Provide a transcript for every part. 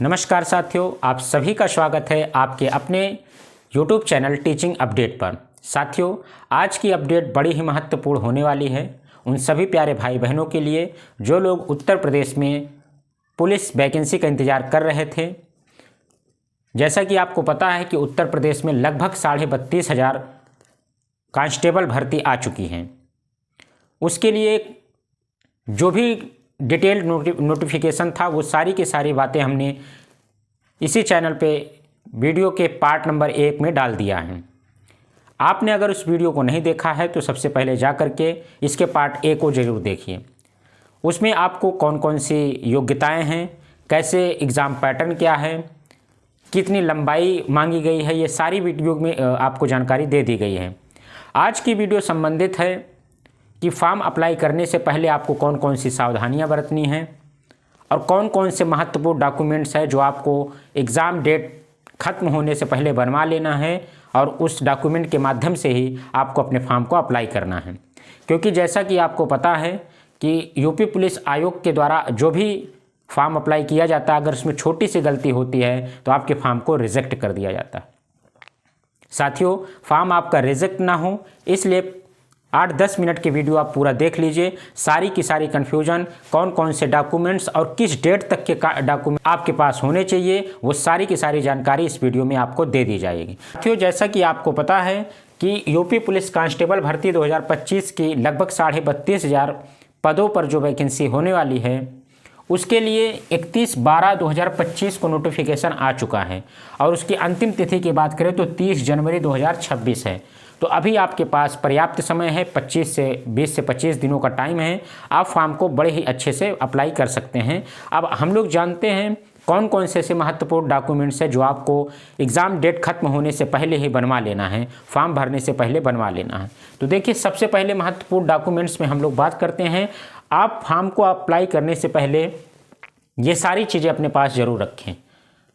नमस्कार साथियों, आप सभी का स्वागत है आपके अपने YouTube चैनल टीचिंग अपडेट पर। साथियों, आज की अपडेट बड़ी ही महत्वपूर्ण होने वाली है उन सभी प्यारे भाई बहनों के लिए जो लोग उत्तर प्रदेश में पुलिस वैकेंसी का इंतज़ार कर रहे थे। जैसा कि आपको पता है कि उत्तर प्रदेश में लगभग 32,500 कांस्टेबल भर्ती आ चुकी हैं। उसके लिए जो भी डिटेल्ड नोटिफिकेशन था वो सारी की सारी बातें हमने इसी चैनल पे वीडियो के पार्ट नंबर 1 में डाल दिया है। आपने अगर उस वीडियो को नहीं देखा है तो सबसे पहले जा कर के इसके पार्ट 1 को ज़रूर देखिए। उसमें आपको कौन कौन सी योग्यताएं हैं, कैसे एग्ज़ाम पैटर्न क्या है, कितनी लंबाई मांगी गई है, ये सारी वीडियो में आपको जानकारी दे दी गई है। आज की वीडियो संबंधित है कि फॉर्म अप्लाई करने से पहले आपको कौन कौन सी सावधानियां बरतनी हैं और कौन कौन से महत्वपूर्ण डॉक्यूमेंट्स हैं जो आपको एग्ज़ाम डेट ख़त्म होने से पहले बनवा लेना है और उस डॉक्यूमेंट के माध्यम से ही आपको अपने फॉर्म को अप्लाई करना है। क्योंकि जैसा कि आपको पता है कि यूपी पुलिस आयोग के द्वारा जो भी फॉर्म अप्लाई किया जाता है, अगर उसमें छोटी सी गलती होती है तो आपके फॉर्म को रिजेक्ट कर दिया जाता है। साथियों, फॉर्म आपका रिजेक्ट ना हो इसलिए 8-10 मिनट की वीडियो आप पूरा देख लीजिए। सारी की सारी कन्फ्यूजन, कौन कौन से डॉक्यूमेंट्स और किस डेट तक के डॉक्यूमेंट आपके पास होने चाहिए, वो सारी की सारी जानकारी इस वीडियो में आपको दे दी जाएगी। साथियों, जैसा कि आपको पता है कि यूपी पुलिस कांस्टेबल भर्ती 2025 की लगभग 32,500 पदों पर जो वैकेंसी होने वाली है उसके लिए 31/12/2025 को नोटिफिकेशन आ चुका है और उसकी अंतिम तिथि की बात करें तो 30 जनवरी 2026 है। तो अभी आपके पास पर्याप्त समय है, 20 से 25 दिनों का टाइम है। आप फॉर्म को बड़े ही अच्छे से अप्लाई कर सकते हैं। अब हम लोग जानते हैं कौन कौन से ऐसे महत्वपूर्ण डॉक्यूमेंट्स हैं जो आपको एग्ज़ाम डेट खत्म होने से पहले ही बनवा लेना है, फॉर्म भरने से पहले बनवा लेना है। तो देखिए, सबसे पहले महत्वपूर्ण डॉक्यूमेंट्स में हम लोग बात करते हैं। आप फॉर्म को अप्लाई करने से पहले ये सारी चीज़ें अपने पास ज़रूर रखें,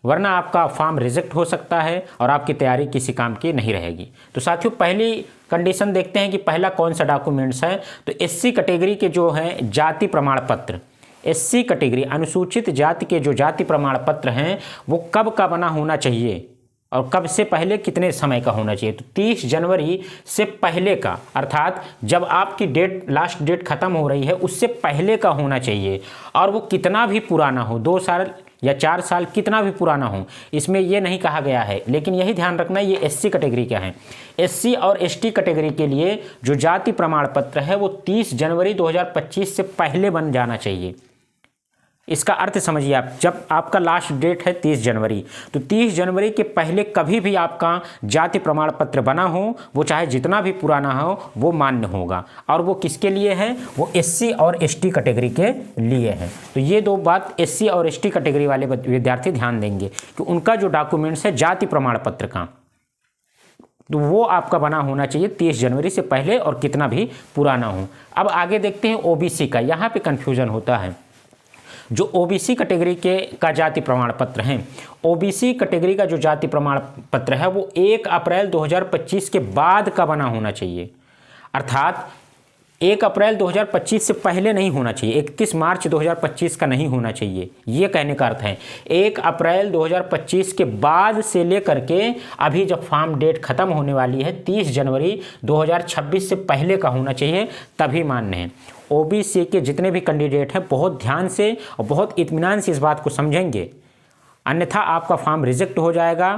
वरना आपका फॉर्म रिजेक्ट हो सकता है और आपकी तैयारी किसी काम की नहीं रहेगी। तो साथियों, पहली कंडीशन देखते हैं कि पहला कौन सा डॉक्यूमेंट्स है। तो एससी कैटेगरी के जो हैं जाति प्रमाण पत्र, एससी कैटेगरी अनुसूचित जाति के जो जाति प्रमाण पत्र हैं वो कब का बना होना चाहिए और कब से पहले कितने समय का होना चाहिए। तो 30 जनवरी से पहले का, अर्थात जब आपकी डेट लास्ट डेट ख़त्म हो रही है उससे पहले का होना चाहिए। और वो कितना भी पुराना हो, 2 साल या 4 साल, कितना भी पुराना हो, इसमें ये नहीं कहा गया है। लेकिन यही ध्यान रखना ये एससी कैटेगरी का है। एससी और एसटी कैटेगरी के लिए जो जाति प्रमाण पत्र है वो 30 जनवरी 2025 से पहले बन जाना चाहिए। इसका अर्थ समझिए आप, जब आपका लास्ट डेट है 30 जनवरी, तो 30 जनवरी के पहले कभी भी आपका जाति प्रमाण पत्र बना हो, वो चाहे जितना भी पुराना हो, वो मान्य होगा। और वो किसके लिए है? वो एससी और एसटी कैटेगरी के लिए है। तो ये दो बात एससी और एसटी कैटेगरी वाले विद्यार्थी ध्यान देंगे कि उनका जो डॉक्यूमेंट्स है जाति प्रमाण पत्र का, तो वो आपका बना होना चाहिए 30 जनवरी से पहले और कितना भी पुराना हो। अब आगे देखते हैं ओबीसी का। यहाँ पे कन्फ्यूजन होता है। जो ओबीसी कैटेगरी के का जाति प्रमाण पत्र है, ओबीसी कैटेगरी का जो जाति प्रमाण पत्र है वो 1 अप्रैल 2025 के बाद का बना होना चाहिए। अर्थात 1 अप्रैल 2025 से पहले नहीं होना चाहिए, 31 मार्च 2025 का नहीं होना चाहिए। ये कहने का अर्थ है 1 अप्रैल 2025 के बाद से लेकर के अभी जब फॉर्म डेट ख़त्म होने वाली है 30 जनवरी 2026 से पहले का होना चाहिए, तभी मान्य है। ओबीसी के जितने भी कैंडिडेट हैं बहुत ध्यान से और बहुत इत्मीनान से इस बात को समझेंगे, अन्यथा आपका फॉर्म रिजेक्ट हो जाएगा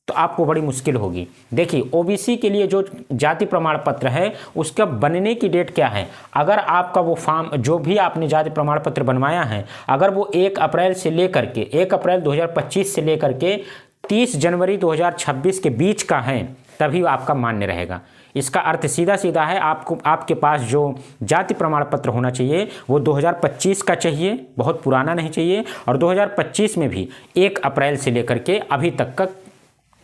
तो आपको बड़ी मुश्किल होगी। देखिए, ओबीसी के लिए जो जाति प्रमाण पत्र है उसका बनने की डेट क्या है। अगर आपका वो फॉर्म जो भी आपने जाति प्रमाण पत्र बनवाया है, अगर वो 1 अप्रैल से लेकर के 1 अप्रैल 2025 से लेकर के 30 जनवरी 2026 के बीच का है, तभी आपका मान्य रहेगा। इसका अर्थ सीधा सीधा है, आपके पास जो जाति प्रमाण पत्र होना चाहिए वो 2025 का चाहिए, बहुत पुराना नहीं चाहिए। और 2025 में भी 1 अप्रैल से लेकर के अभी तक का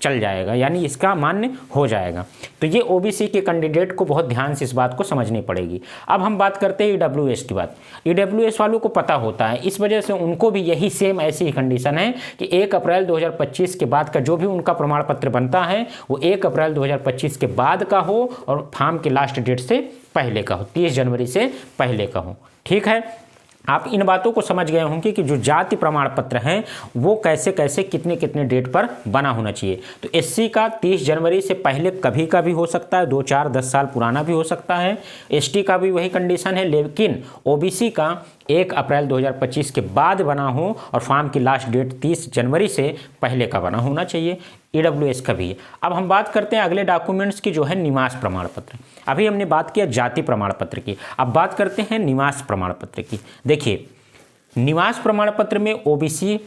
चल जाएगा, यानी इसका मान्य हो जाएगा। तो ये ओबीसी के कैंडिडेट को बहुत ध्यान से इस बात को समझनी पड़ेगी। अब हम बात करते हैं ईडब्ल्यूएस की बात। ईडब्ल्यूएस वालों को पता होता है, इस वजह से उनको भी यही सेम ऐसी ही कंडीशन है कि 1 अप्रैल 2025 के बाद का जो भी उनका प्रमाण पत्र बनता है वो 1 अप्रैल 2025 के बाद का हो और फॉर्म के लास्ट डेट से पहले का हो, 30 जनवरी से पहले का हो। ठीक है। आप इन बातों को समझ गए होंगे कि जो जाति प्रमाण पत्र हैं वो कैसे कैसे कितने कितने डेट पर बना होना चाहिए। तो एससी का 30 जनवरी से पहले कभी का भी हो सकता है, 2, 4, 10 साल पुराना भी हो सकता है। एसटी का भी वही कंडीशन है, लेकिन ओबीसी का 1 अप्रैल 2025 के बाद बना हो और फॉर्म की लास्ट डेट 30 जनवरी से पहले का बना होना चाहिए। ईडब्ल्यूएस का भी है। अब हम बात करते हैं अगले डॉक्यूमेंट्स की, जो है निवास प्रमाण पत्र। अभी हमने बात किया जाति प्रमाण पत्र की, अब बात करते हैं निवास प्रमाण पत्र की। देखिए, निवास प्रमाण पत्र में ओबीसी,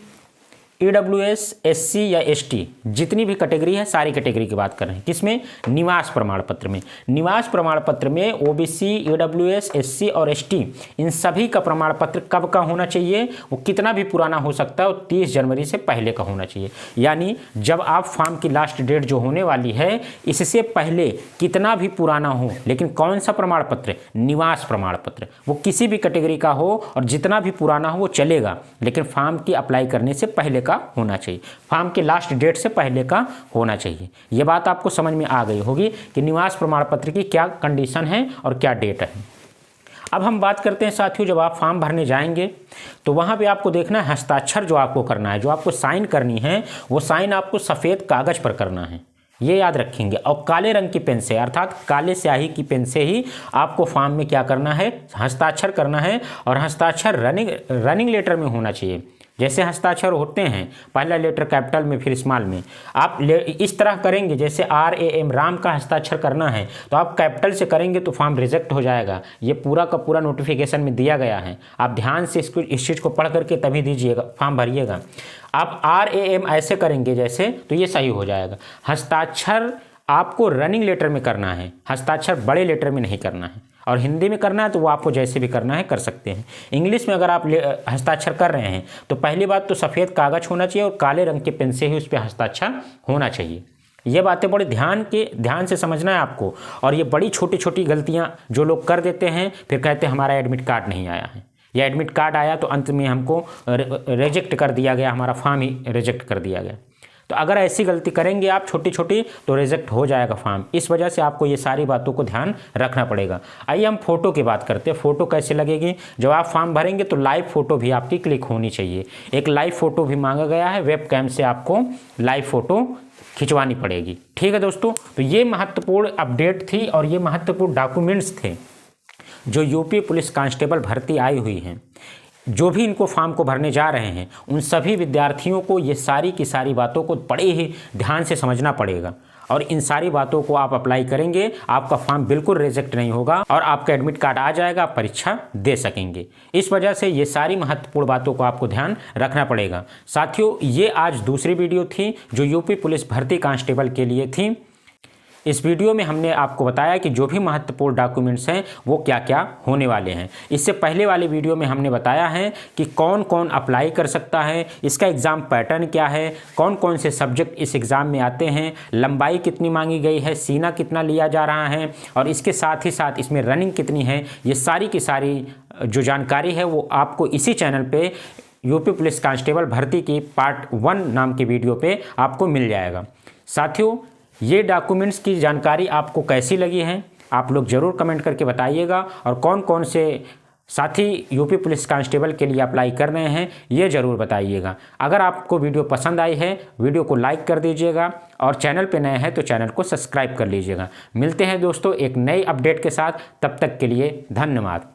ईडब्ल्यूएस, एससी या एसटी जितनी भी कैटेगरी है सारी कैटेगरी की बात कर रहे हैं। किसमें? निवास प्रमाण पत्र में। निवास प्रमाण पत्र में ओबीसी, ईडब्ल्यूएस, एससी और एसटी इन सभी का प्रमाण पत्र कब का होना चाहिए? वो कितना भी पुराना हो सकता है, वो 30 जनवरी से पहले का होना चाहिए। यानी जब आप फॉर्म की लास्ट डेट जो होने वाली है इससे पहले कितना भी पुराना हो, लेकिन कौन सा प्रमाण पत्र? निवास प्रमाण पत्र। वो किसी भी कैटेगरी का हो और जितना भी पुराना हो वो चलेगा, लेकिन फॉर्म की अप्लाई करने से पहले का होना चाहिए, फॉर्म के लास्ट डेट से पहले का होना चाहिए। यह बात आपको समझ में आ गई होगी कि निवास प्रमाण पत्र की क्या कंडीशन है और क्या डेट है। अब हम बात करते हैं साथियों, जब आप फॉर्म भरने जाएंगे तो वहां पे आपको देखना है हस्ताक्षर जो आपको करना है, जो आपको साइन करनी है वो साइन आपको सफ़ेद कागज पर करना है, ये याद रखेंगे। और काले रंग की पेन से, अर्थात काले स्याही की पेन से ही आपको फॉर्म में क्या करना है? हस्ताक्षर करना है। और हस्ताक्षर रनिंग लेटर में होना चाहिए। जैसे हस्ताक्षर होते हैं, पहला लेटर कैपिटल में फिर स्मॉल में, आप इस तरह करेंगे जैसे RAM राम का हस्ताक्षर करना है तो आप कैपिटल से करेंगे तो फॉर्म रिजेक्ट हो जाएगा। ये पूरा का पूरा नोटिफिकेशन में दिया गया है, आप ध्यान से इस चीज़ को पढ़ करके तभी दीजिएगा, फॉर्म भरिएगा। आप RAM ऐसे करेंगे जैसे, तो ये सही हो जाएगा। हस्ताक्षर आपको रनिंग लेटर में करना है, हस्ताक्षर बड़े लेटर में नहीं करना है। और हिंदी में करना है तो वो आपको जैसे भी करना है कर सकते हैं। इंग्लिश में अगर आप हस्ताक्षर कर रहे हैं तो पहली बात तो सफ़ेद कागज होना चाहिए और काले रंग के पेन से ही उस पर हस्ताक्षर होना चाहिए। ये बातें बड़े ध्यान से समझना है आपको। और ये बड़ी छोटी छोटी गलतियाँ जो लोग कर देते हैं, फिर कहते हैं हमारा एडमिट कार्ड नहीं आया है, या एडमिट कार्ड आया तो अंत में हमको रिजेक्ट कर दिया गया, हमारा फॉर्म ही रिजेक्ट कर दिया गया। तो अगर ऐसी गलती करेंगे आप छोटी छोटी तो रिजेक्ट हो जाएगा फॉर्म। इस वजह से आपको ये सारी बातों को ध्यान रखना पड़ेगा। आइए हम फ़ोटो की बात करते हैं। फ़ोटो कैसे लगेगी? जब आप फॉर्म भरेंगे तो लाइव फ़ोटो भी आपकी क्लिक होनी चाहिए। एक लाइव फ़ोटो भी मांगा गया है, वेब कैम से आपको लाइव फ़ोटो खिंचवानी पड़ेगी। ठीक है दोस्तों, तो ये महत्वपूर्ण अपडेट थी और ये महत्वपूर्ण डॉक्यूमेंट्स थे जो यूपी पुलिस कांस्टेबल भर्ती आई हुई हैं। जो भी इनको फॉर्म को भरने जा रहे हैं उन सभी विद्यार्थियों को ये सारी की सारी बातों को बड़े ही ध्यान से समझना पड़ेगा। और इन सारी बातों को आप अप्लाई करेंगे, आपका फॉर्म बिल्कुल रिजेक्ट नहीं होगा और आपका एडमिट कार्ड आ जाएगा, आप परीक्षा दे सकेंगे। इस वजह से ये सारी महत्वपूर्ण बातों को आपको ध्यान रखना पड़ेगा। साथियों, ये आज दूसरी वीडियो थी जो यूपी पुलिस भर्ती कांस्टेबल के लिए थी। इस वीडियो में हमने आपको बताया कि जो भी महत्वपूर्ण डॉक्यूमेंट्स हैं वो क्या क्या होने वाले हैं। इससे पहले वाले वीडियो में हमने बताया है कि कौन कौन अप्लाई कर सकता है, इसका एग्ज़ाम पैटर्न क्या है, कौन कौन से सब्जेक्ट इस एग्ज़ाम में आते हैं, लंबाई कितनी मांगी गई है, सीना कितना लिया जा रहा है और इसके साथ ही साथ इसमें रनिंग कितनी है। ये सारी की सारी जो जानकारी है वो आपको इसी चैनल पर यूपी पुलिस कांस्टेबल भर्ती की पार्ट 1 नाम के वीडियो पे आपको मिल जाएगा। साथियों, ये डॉक्यूमेंट्स की जानकारी आपको कैसी लगी है आप लोग ज़रूर कमेंट करके बताइएगा। और कौन कौन से साथी यूपी पुलिस कांस्टेबल के लिए अप्लाई कर रहे हैं ये ज़रूर बताइएगा। अगर आपको वीडियो पसंद आई है वीडियो को लाइक कर दीजिएगा और चैनल पे नए हैं तो चैनल को सब्सक्राइब कर लीजिएगा। मिलते हैं दोस्तों एक नई अपडेट के साथ, तब तक के लिए धन्यवाद।